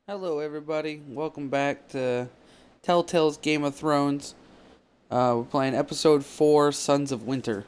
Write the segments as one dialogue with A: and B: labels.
A: Hello, everybody. Welcome back to Telltales Game of Thrones. We're playing Episode 4, Sons of Winter.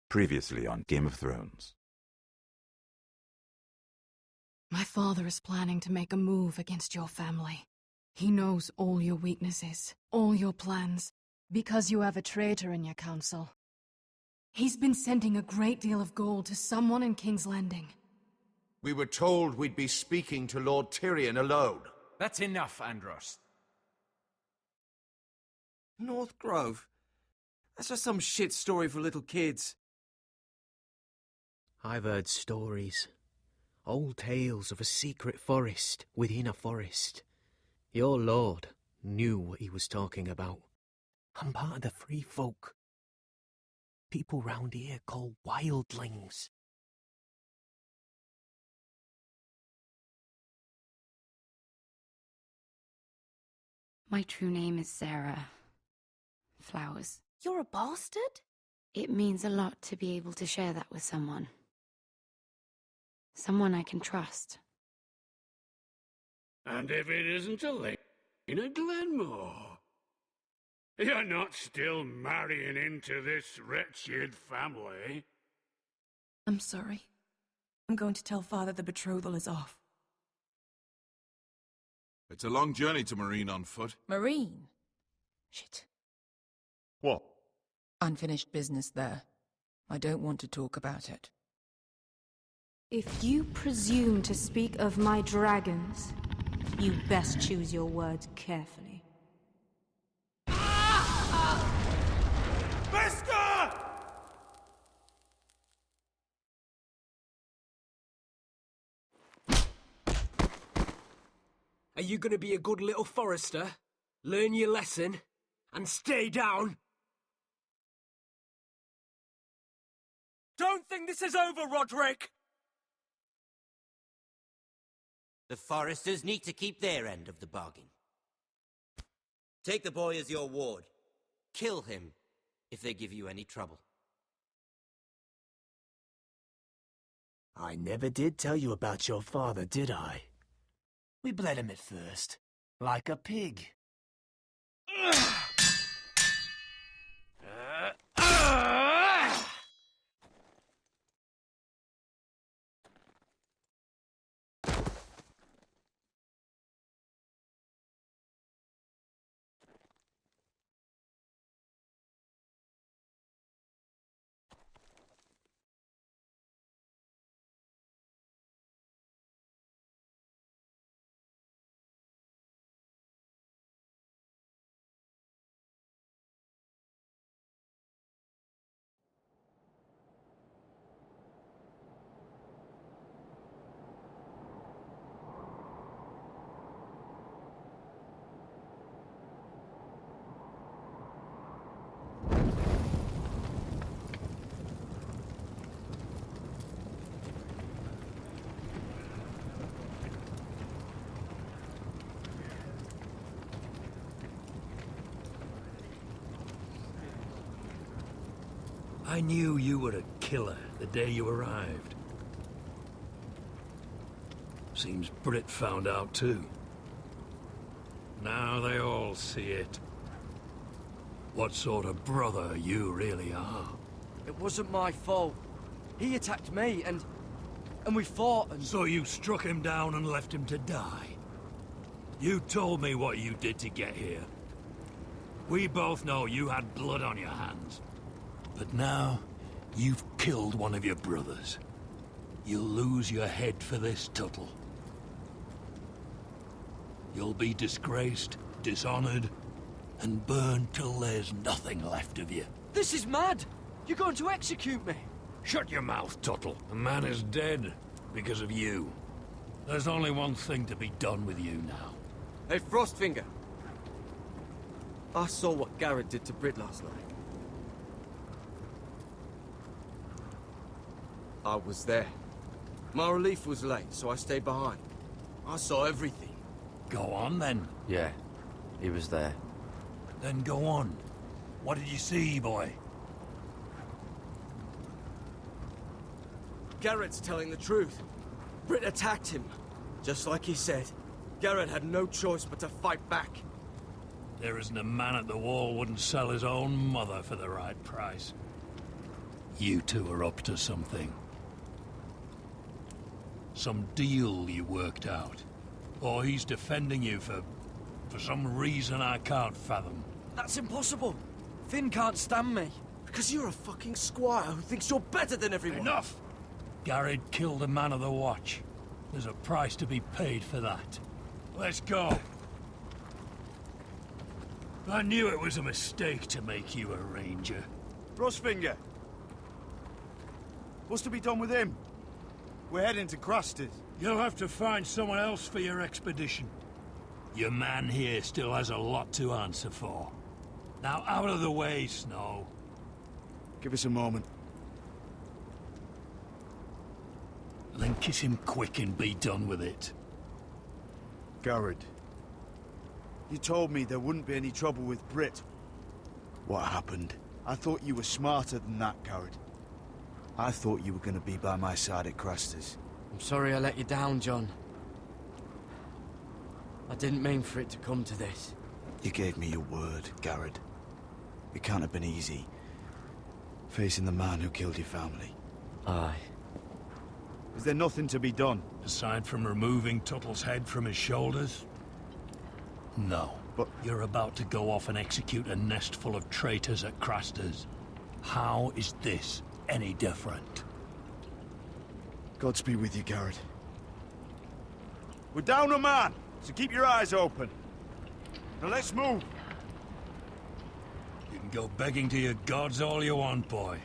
B: Previously on Game of Thrones.
C: My father is planning to make a move against your family. He knows all your weaknesses, all your plans, because you have a traitor in your council. He's been sending a great deal of gold to someone in King's Landing.
D: We were told we'd be speaking to Lord Tyrion alone.
E: That's enough, Andros.
F: North Grove? That's just some shit story for little kids.
G: I've heard stories. Old tales of a secret forest within a forest. Your lord knew what he was talking about. I'm part of the free folk. People round here call wildlings.
H: My true name is Sarah Flowers.
I: You're a bastard?
H: It means a lot to be able to share that with someone. Someone I can trust.
J: And if it isn't Elena Glenmore, you're not still marrying into this wretched family.
I: I'm sorry. I'm going to tell Father the betrothal is off.
K: It's a long journey to Marine on foot.
I: Marine? Shit.
K: What?
I: Unfinished business there. I don't want to talk about it.
L: If you presume to speak of my dragons, you best choose your words carefully.
J: Mister!
G: Are you going to be a good little forester? Learn your lesson? And stay down? Don't think this is over, Roderick!
M: The foresters need to keep their end of the bargain. Take the boy as your ward. Kill him if they give you any trouble.
G: I never did tell you about your father, did I? We bled him at first, like a pig.
J: I knew you were a killer the day you arrived. Seems Brit found out too. Now they all see it. What sort of brother you really are.
F: It wasn't my fault. He attacked me and we fought and...
J: So you struck him down and left him to die. You told me what you did to get here. We both know you had blood on your hands. But now, you've killed one of your brothers. You'll lose your head for this, Tuttle. You'll be disgraced, dishonored, and burned till there's nothing left of you.
F: This is mad! You're going to execute me!
J: Shut your mouth, Tuttle. The man is dead because of you. There's only one thing to be done with you now.
F: Hey, Frostfinger. I saw what Garrett did to Britt last night. I was there. My relief was late, so I stayed behind. I saw everything.
J: Go on, then.
N: Yeah, he was there.
J: Then go on. What did you see, boy?
F: Garrett's telling the truth. Britt attacked him. Just like he said. Garrett had no choice but to fight back.
J: There isn't a man at the wall wouldn't sell his own mother for the right price. You two are up to something. Some deal you worked out. Or he's defending you for some reason I can't fathom.
F: That's impossible. Finn can't stand me. Because you're a fucking squire who thinks you're better than everyone.
J: Enough! Garrett killed a man of the watch. There's a price to be paid for that. Let's go. I knew it was a mistake to make you a ranger.
O: Frostfinger. What's to be done with him? We're heading to Crusters.
J: You'll have to find someone else for your expedition. Your man here still has a lot to answer for. Now out of the way, Snow.
O: Give us a moment.
J: Then kiss him quick and be done with it.
O: Garrett. You told me there wouldn't be any trouble with Britt. What happened? I thought you were smarter than that, Garrett. I thought you were going to be by my side at Crusters.
F: I'm sorry I let you down, John. I didn't mean for it to come to this.
O: You gave me your word, Garrett. It can't have been easy. Facing the man who killed your family.
F: Aye.
O: Is there nothing to be done?
J: Aside from removing Tuttle's head from his shoulders? No.
O: But
J: you're about to go off and execute a nest full of traitors at Crusters. How is this any different?
O: Godspeed with you, Garrett. We're down a man, so keep your eyes open. Now let's move.
J: You can go begging to your gods all you want, boy.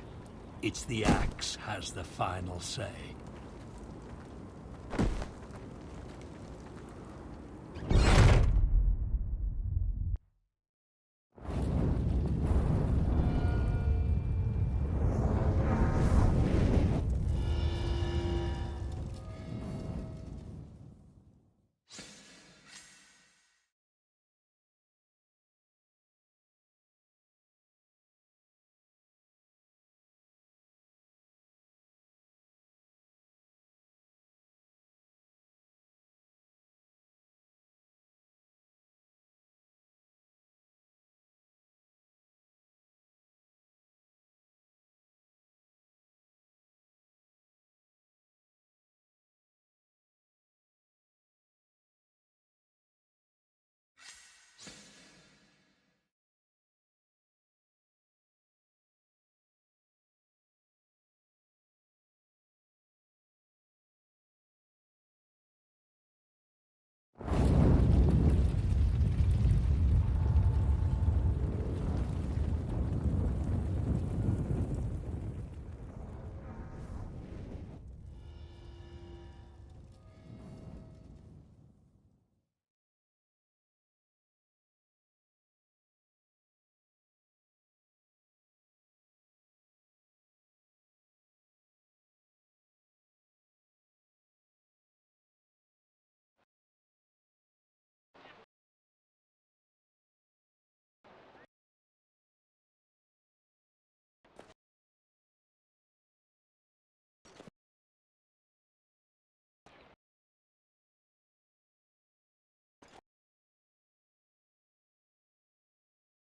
J: It's the axe has the final say.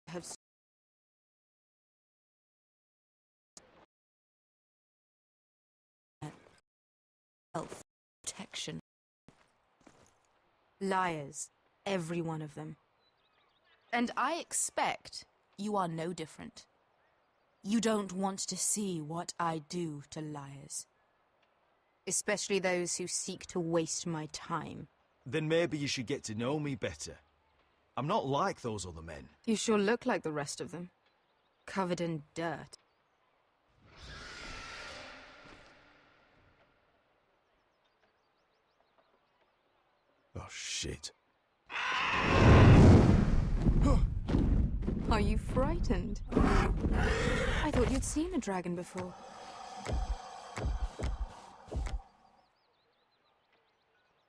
I: Have self protection. Liars, every one of them. And I expect you are no different. You don't want to see what I do to liars. Especially those who seek to waste my time.
P: Then maybe you should get to know me better. I'm not like those other men.
I: You sure look like the rest of them. Covered in dirt.
P: shit.
L: Are you frightened? I thought you'd seen a dragon before.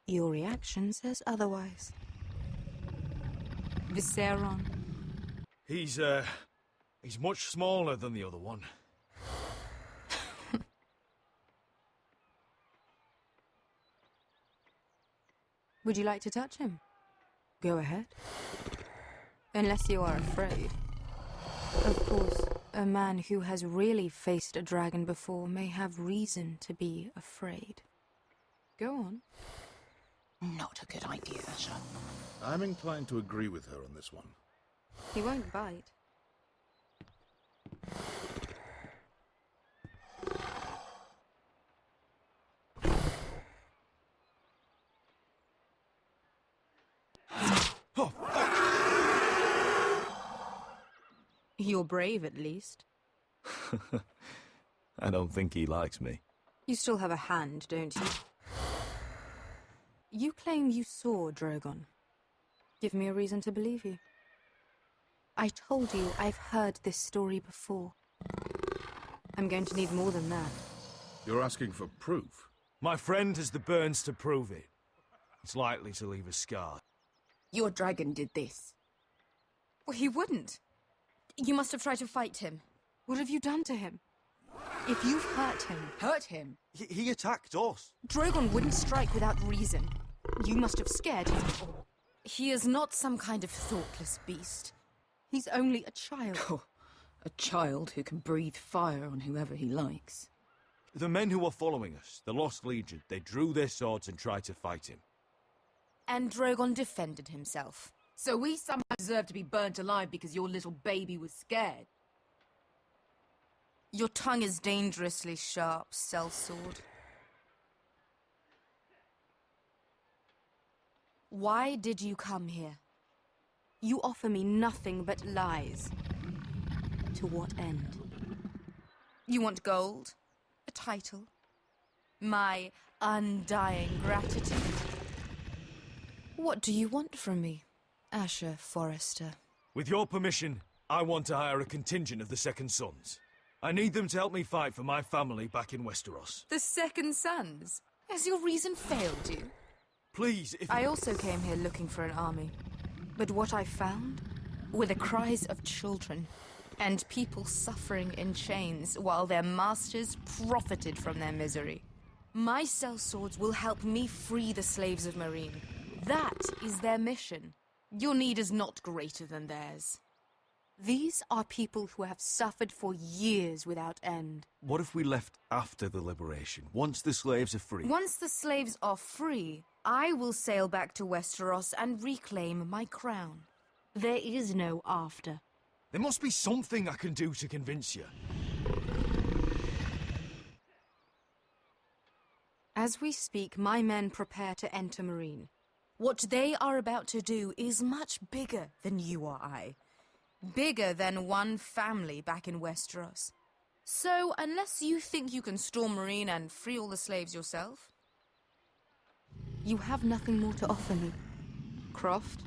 L: Your reaction says otherwise. Viseron.
P: He's much smaller than the other one.
L: Would you like to touch him? Go ahead. Unless you are afraid. Of course, a man who has really faced a dragon before may have reason to be afraid. Go on.
I: Not a good idea, Asher.
K: I'm inclined to agree with her on this one.
L: He won't bite. You're brave, at least.
P: I don't think he likes me.
L: You still have a hand, don't you? You claim you saw Drogon. Give me a reason to believe you. I told you I've heard this story before. I'm going to need more than that.
K: You're asking for proof?
P: My friend has the burns to prove it. It's likely to leave a scar.
I: Your dragon did this.
L: Well, he wouldn't. You must have tried to fight him. What have you done to him? If you've hurt him...
I: Hurt him?
P: He attacked us.
L: Drogon wouldn't strike without reason. You must have scared him.
I: He is not some kind of thoughtless beast.
L: He's only a child.
I: Oh, a child who can breathe fire on whoever he likes.
P: The men who were following us, the Lost Legion, they drew their swords and tried to fight him.
I: And Drogon defended himself. So we somehow deserve to be burnt alive because your little baby was scared. Your tongue is dangerously sharp, sellsword. Why did you come here?
L: You offer me nothing but lies. To what end?
I: You want gold? A title? My undying gratitude? What do you want from me, Asher Forrester?
P: With your permission, I want to hire a contingent of the Second Sons. I need them to help me fight for my family back in Westeros.
I: The Second Sons? Has your reason failed you?
P: Please, if...
L: I also came here looking for an army. But what I found
I: were the cries of children and people suffering in chains while their masters profited from their misery. My sellswords will help me free the slaves of Meereen. That is their mission. Your need is not greater than theirs.
L: These are people who have suffered for years without end.
P: What if we left after the liberation, once the slaves are free?
I: Once the slaves are free, I will sail back to Westeros and reclaim my crown.
L: There is no after.
P: There must be something I can do to convince you.
L: As we speak, my men prepare to enter Meereen.
I: What they are about to do is much bigger than you or I. Bigger than one family back in Westeros. So, unless you think you can storm Meereen and free all the slaves yourself...
L: You have nothing more to offer me, Croft.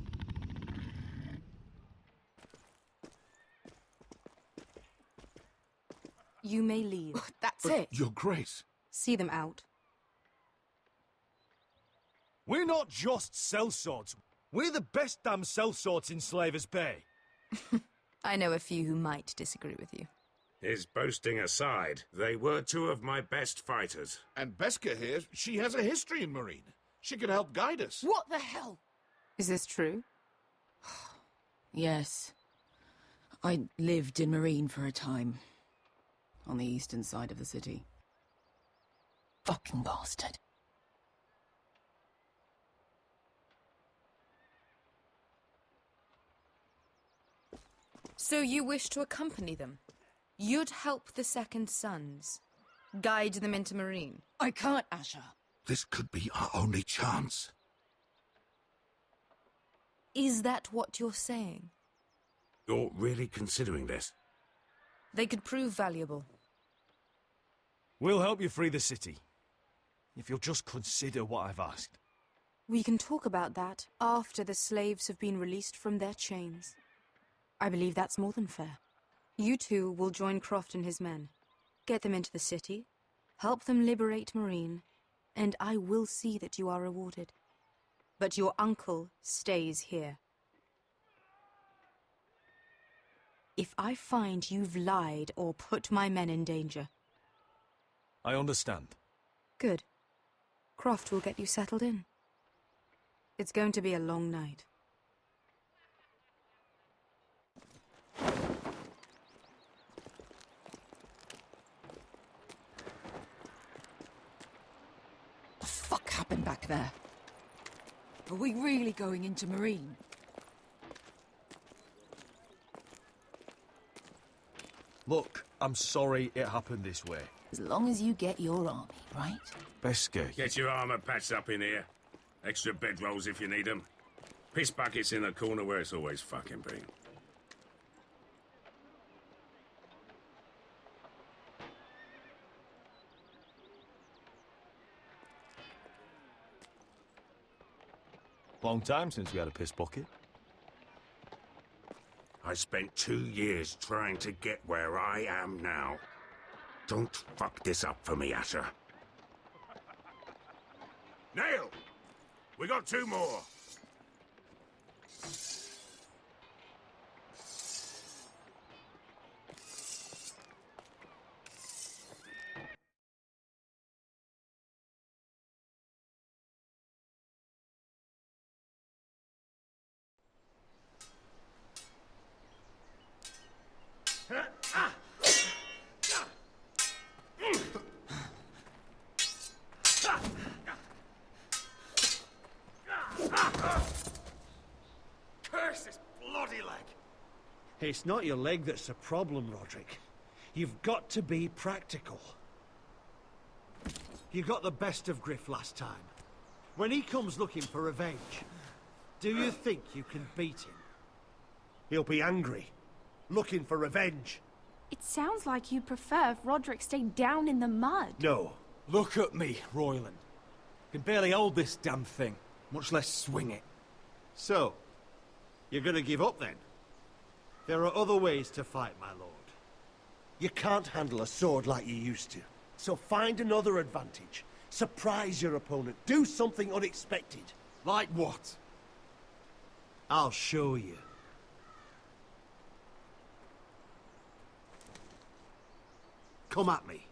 L: You may leave.
I: That's
K: But
I: it.
K: Your Grace.
L: See them out.
P: We're not just sellswords. We're the best damn sellswords in Slavers Bay.
I: I know a few who might disagree with you.
Q: His boasting aside, they were two of my best fighters.
K: And Beska here, she has a history in Meereen. She could help guide us.
I: What the hell?
L: Is this true?
I: Yes. I lived in Meereen for a time. On the eastern side of the city. Fucking bastard. So you wish to accompany them? You'd help the Second Sons? Guide them into Meereen? I can't, Asher.
K: This could be our only chance.
I: Is that what you're saying?
Q: You're really considering this?
I: They could prove valuable.
P: We'll help you free the city. If you'll just consider what I've asked.
L: We can talk about that after the slaves have been released from their chains. I believe that's more than fair. You two will join Croft and his men. Get them into the city, help them liberate Marine, and I will see that you are rewarded. But your uncle stays here. If I find you've lied or put my men in danger...
P: I understand.
L: Good. Croft will get you settled in. It's going to be a long night.
C: The fuck happened back there? Are we really going into Marine?
P: Look, I'm sorry it happened this way.
I: As long as you get your army, right?
P: Beskay.
Q: Get your armor patched up in here. Extra bedrolls if you need them. Piss buckets in the corner where it's always fucking been.
P: Long time since we had a piss bucket.
Q: I spent 2 years trying to get where I am now. Don't fuck this up for me, Asher. Nail! We got 2 more.
F: Curse this bloody leg!
R: It's not your leg that's the problem, Roderick. You've got to be practical. You got the best of Griff last time. When he comes looking for revenge, do you think you can beat him? He'll be angry, looking for revenge.
S: It sounds like you'd prefer if Roderick stayed down in the mud.
R: No.
F: Look at me, Royland. Can barely hold this damn thing, much less swing it.
R: So, you're gonna give up then? There are other ways to fight, my lord. You can't handle a sword like you used to. So find another advantage. Surprise your opponent. Do something unexpected.
F: Like what?
R: I'll show you. Come at me.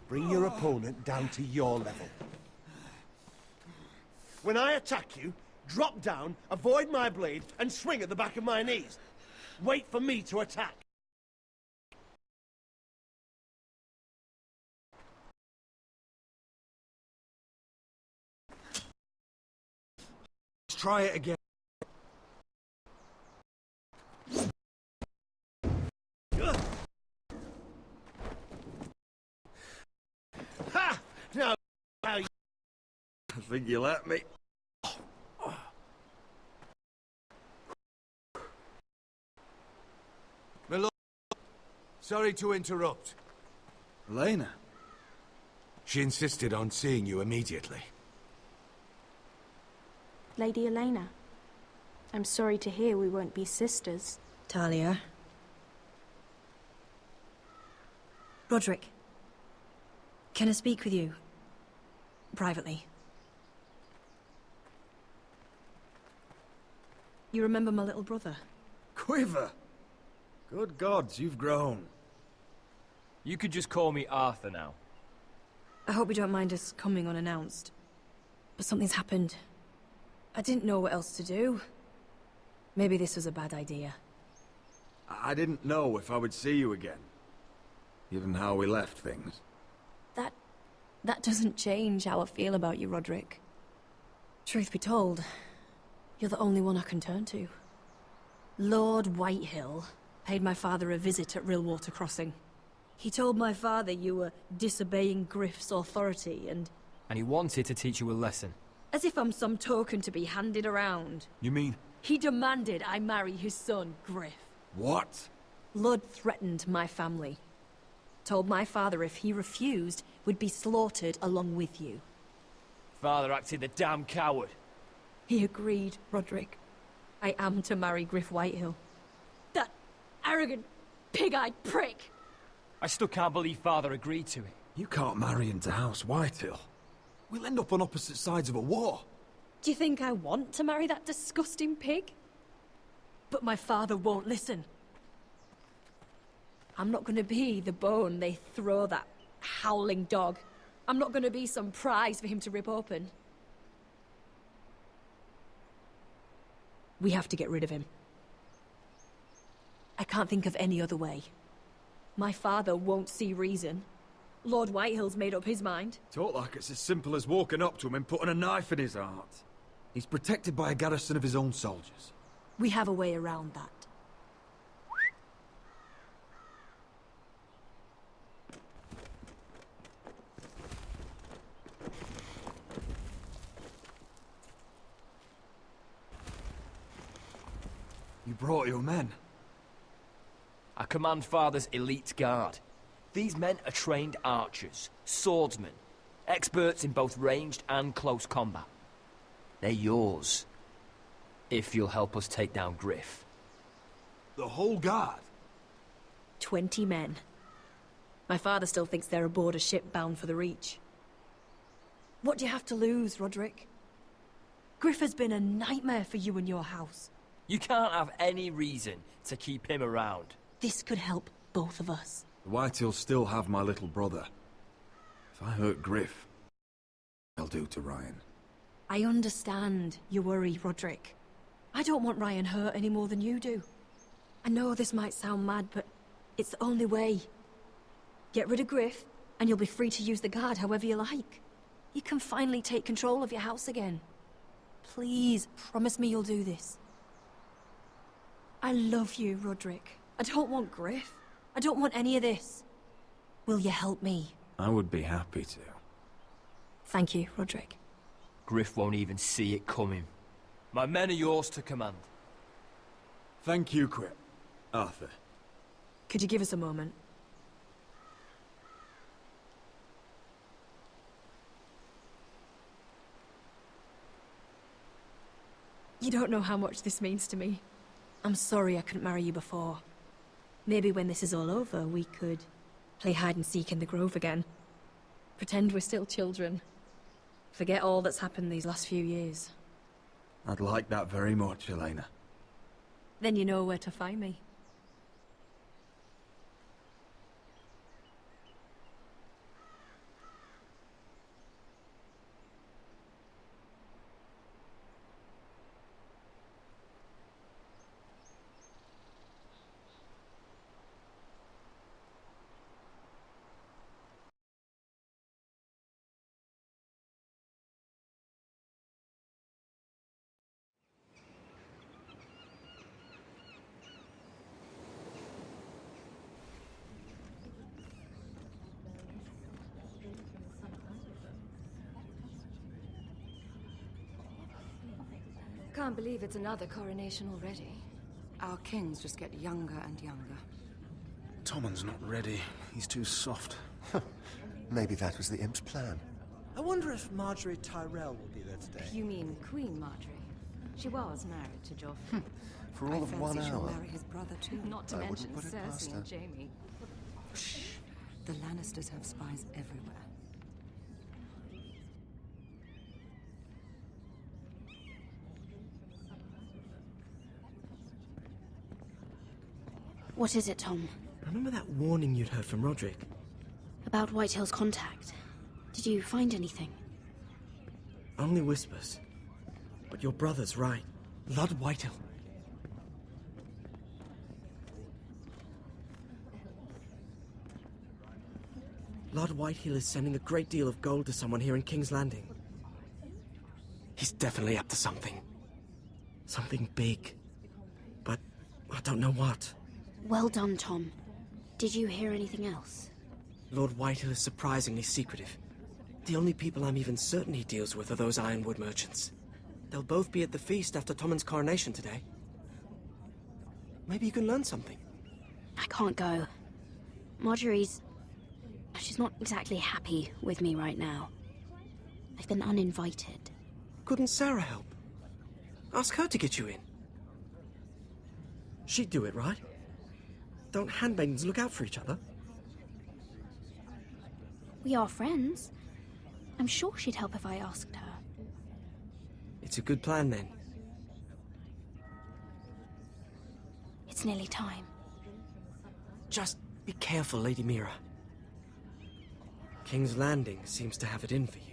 R: Bring your opponent down to your level. When I attack you, drop down, avoid my blade, and swing at the back of my knees. Wait for me to attack.
F: Let's try it again.
R: Ha! Now,
F: I think you let me.
D: My lord, sorry to interrupt.
F: Elena. She insisted on seeing you immediately.
S: Lady Elena, I'm sorry to hear we won't be sisters.
T: Talia. Roderick. Can I speak with you? Privately. You remember my little brother?
F: Quiver! Good gods, you've grown.
U: You could just call me Arthur now.
T: I hope you don't mind us coming unannounced. But something's happened. I didn't know what else to do. Maybe this was a bad idea.
F: I didn't know if I would see you again. Given how we left things.
T: That doesn't change how I feel about you, Roderick. Truth be told, you're the only one I can turn to. Lord Whitehill paid my father a visit at Rillwater Crossing. He told my father you were disobeying Griff's authority and
U: he wanted to teach you a lesson.
T: as if I'm some token to be handed around.
F: You mean
T: He demanded I marry his son, Griff.
K: What?
T: Lord threatened my family. Told my father if he refused, we'd be slaughtered along with you.
U: Father acted the damn coward.
T: He agreed, Roderick. I am to marry Griff Whitehill. That arrogant, pig-eyed prick!
U: I still can't believe Father agreed to it.
A: You can't marry into House Whitehill. We'll end up on opposite sides of a war.
T: Do you think I want to marry that disgusting pig? But my father won't listen. I'm not gonna be the bone they throw that howling dog. I'm not gonna be some prize for him to rip open. We have to get rid of him. I can't think of any other way. My father won't see reason. Lord Whitehill's made up his mind.
A: Talk like it's as simple as walking up to him and putting a knife in his heart. He's protected by a garrison of his own soldiers.
T: We have a way around that.
A: You brought your men.
U: I command Father's elite guard. These men are trained archers, swordsmen, experts in both ranged and close combat. They're yours, if you'll help us take down Griff.
A: The whole guard?
T: 20 men. My father still thinks they're aboard a ship bound for the Reach. What do you have to lose, Roderick? Griff has been a nightmare for you and your house.
U: You can't have any reason to keep him around.
T: This could help both of us.
A: The Whitehills still have my little brother. If I hurt Griff, I'll do to Ryan.
T: I understand your worry, Roderick. I don't want Ryan hurt any more than you do. I know this might sound mad, but it's the only way. Get rid of Griff, and you'll be free to use the guard however you like. You can finally take control of your house again. Please, promise me you'll do this. I love you, Roderick. I don't want Griff. I don't want any of this. Will you help me?
A: I would be happy to.
T: Thank you, Roderick.
U: Griff won't even see it coming. My men are yours to command.
A: Thank you, Quip. Arthur.
T: Could you give us a moment? You don't know how much this means to me. I'm sorry I couldn't marry you before. Maybe when this is all over, we could play hide and seek in the grove again. Pretend we're still children. Forget all that's happened these last few years.
A: I'd like that very much, Elena.
T: Then you know where to find me.
V: Can't believe it's another coronation already. Our kings just get younger and younger.
W: Tommen's not ready. He's too soft.
X: Maybe that was the imp's plan.
R: I wonder if Marjorie Tyrell will be there today.
V: You mean Queen Marjorie? She was married to Joffrey.
X: For all of 1
V: I fancy she'll
X: hour.
V: marry his brother too. Not to
X: I
V: mention
X: wouldn't put it past
V: Cersei
X: her.
V: and Jaime. Shh. The Lannisters have spies everywhere.
H: What is it, Tom?
G: Remember that warning you'd heard from Roderick?
H: About Whitehill's contact. Did you find anything?
G: Only whispers. But your brother's right. Lord Whitehill. Lord Whitehill is sending a great deal of gold to someone here in King's Landing. He's definitely up to something. Something big. But I don't know what.
H: Well done, Tom. Did you hear anything else?
G: Lord Whitehill is surprisingly secretive. The only people I'm even certain he deals with are those ironwood merchants.
F: They'll both be at the feast after Tommen's coronation today. Maybe you can learn something.
S: I can't go. Marjorie's... she's not exactly happy with me right now. I've been uninvited.
F: Couldn't Sarah help? Ask her to get you in. She'd do it, right? Don't handmaidens look out for each other?
S: We are friends. I'm sure she'd help if I asked her.
F: It's a good plan, then.
S: It's nearly time.
F: Just be careful, Lady Mira. King's Landing seems to have it in for you.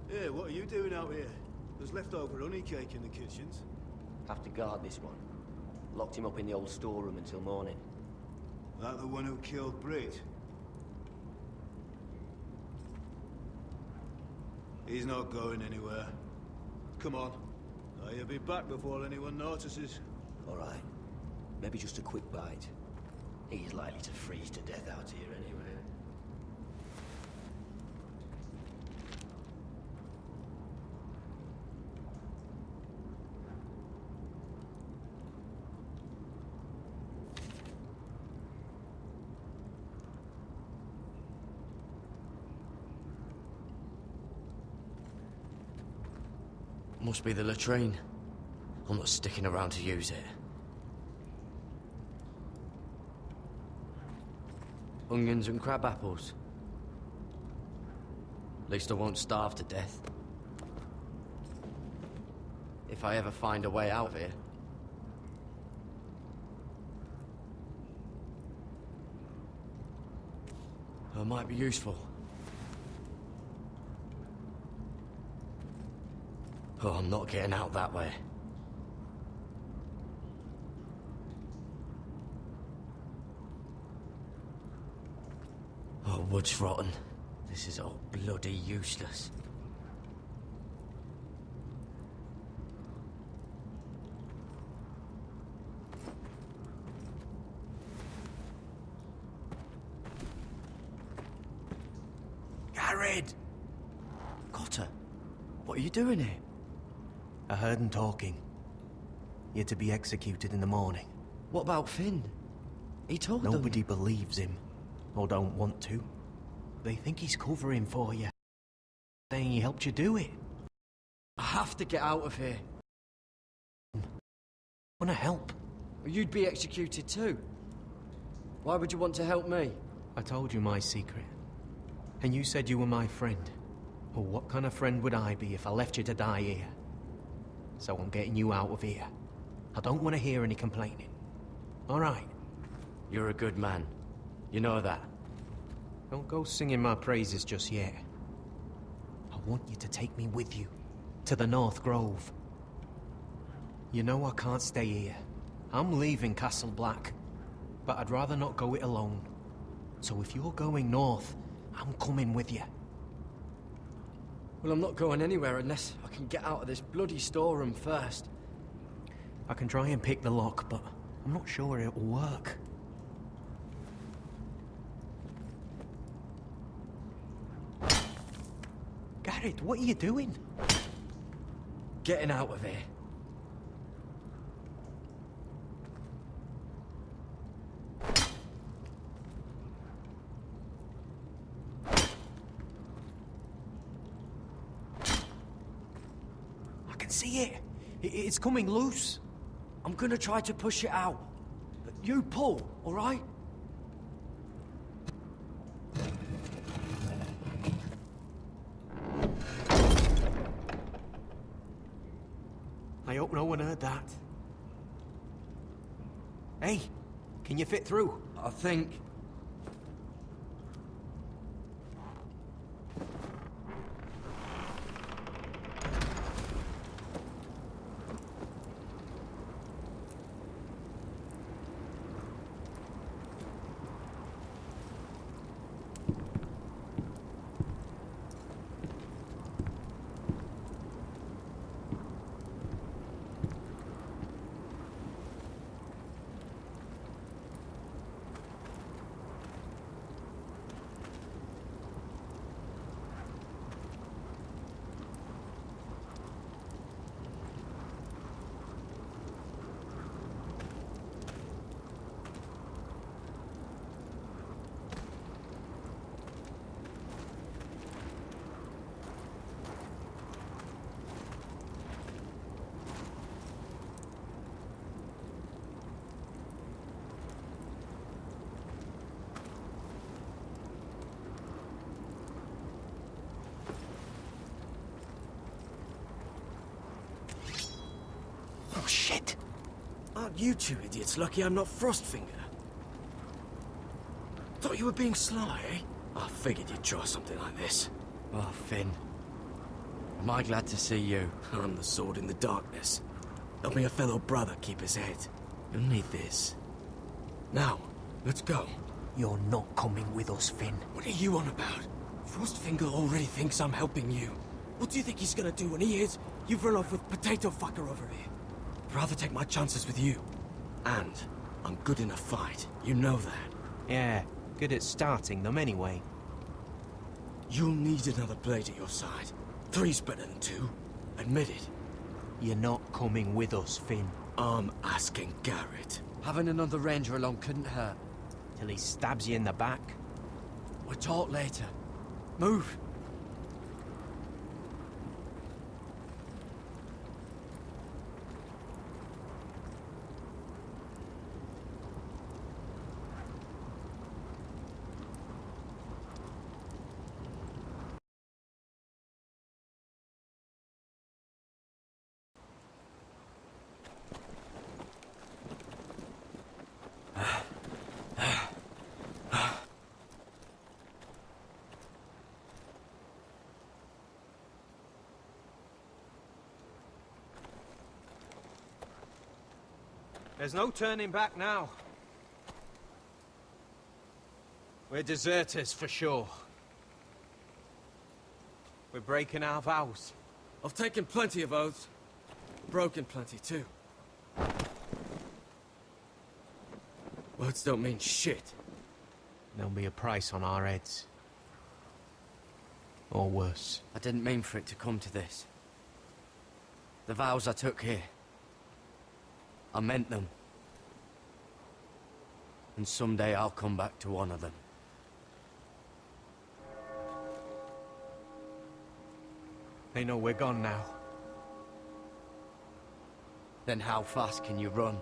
B: Hey, what are you doing out here? There's leftover honey cake in the kitchens.
E: Have to guard this one. Locked him up in the old storeroom until morning.
B: That the one who killed Brit? He's not going anywhere. Come on. He'll be back before anyone notices.
E: All right. Maybe just a quick bite. He's likely to freeze to death out here anyway.
U: Must be the latrine. I'm not sticking around to use it. Onions and crab apples. At least I won't starve to death. If I ever find a way out of here. It might be useful. Oh, I'm not getting out that way. Oh, wood's rotten. This is all bloody useless. Garrett! Cotter, what are you doing here?
G: I heard him talking. You're to be executed in the morning.
U: What about Finn? He told them.
G: Nobody believes him, or don't want to. They think he's covering for you, saying he helped you do it.
U: I have to get out of here.
G: Wanna help?
U: You'd be executed too. Why would you want to help me?
G: I told you my secret. And you said you were my friend. Well, what kind of friend would I be if I left you to die here? So I'm getting you out of here. I don't want to hear any complaining. All right?
U: You're a good man. You know that.
G: Don't go singing my praises just yet. I want you to take me with you. To the North Grove. You know I can't stay here. I'm leaving Castle Black. But I'd rather not go it alone. So if you're going north, I'm coming with you.
U: Well, I'm not going anywhere unless I can get out of this bloody storeroom first.
G: I can try and pick the lock, but I'm not sure it'll work. Garrett, what are you doing?
U: Getting out of here.
G: See it? It's coming loose.
U: I'm gonna try to push it out. But you pull, all right?
G: I hope no one heard that. Hey, can you fit through?
U: I think.
F: you two idiots lucky I'm not Frostfinger? Thought you were being sly, eh? I figured you'd try something like this.
U: Oh, Finn. Am I glad to see you?
F: I'm the sword in the darkness. Help me a fellow brother keep his head. You'll need this. Now, let's go.
G: You're not coming with us, Finn.
F: What are you on about? Frostfinger already thinks I'm helping you. What do you think he's gonna do when he hears you've run off with Potato Fucker over here? I'd rather take my chances with you. And I'm good in a fight. You know that.
G: Yeah, good at starting them anyway.
F: You'll need another blade at your side. 3's better than 2. Admit it.
G: You're not coming with us, Finn.
F: I'm asking Garrett.
U: Having another ranger along couldn't hurt.
G: Till he stabs you in the back.
U: We'll talk later. Move!
G: There's no turning back now. We're deserters for sure. We're breaking our vows.
F: I've taken plenty of oaths. Broken plenty too. Words don't mean shit.
G: There'll be a price on our heads. Or worse.
U: I didn't mean for it to come to this. The vows I took here. I meant them. And someday I'll come back to honor them.
G: They know we're gone now.
U: Then how fast can you run?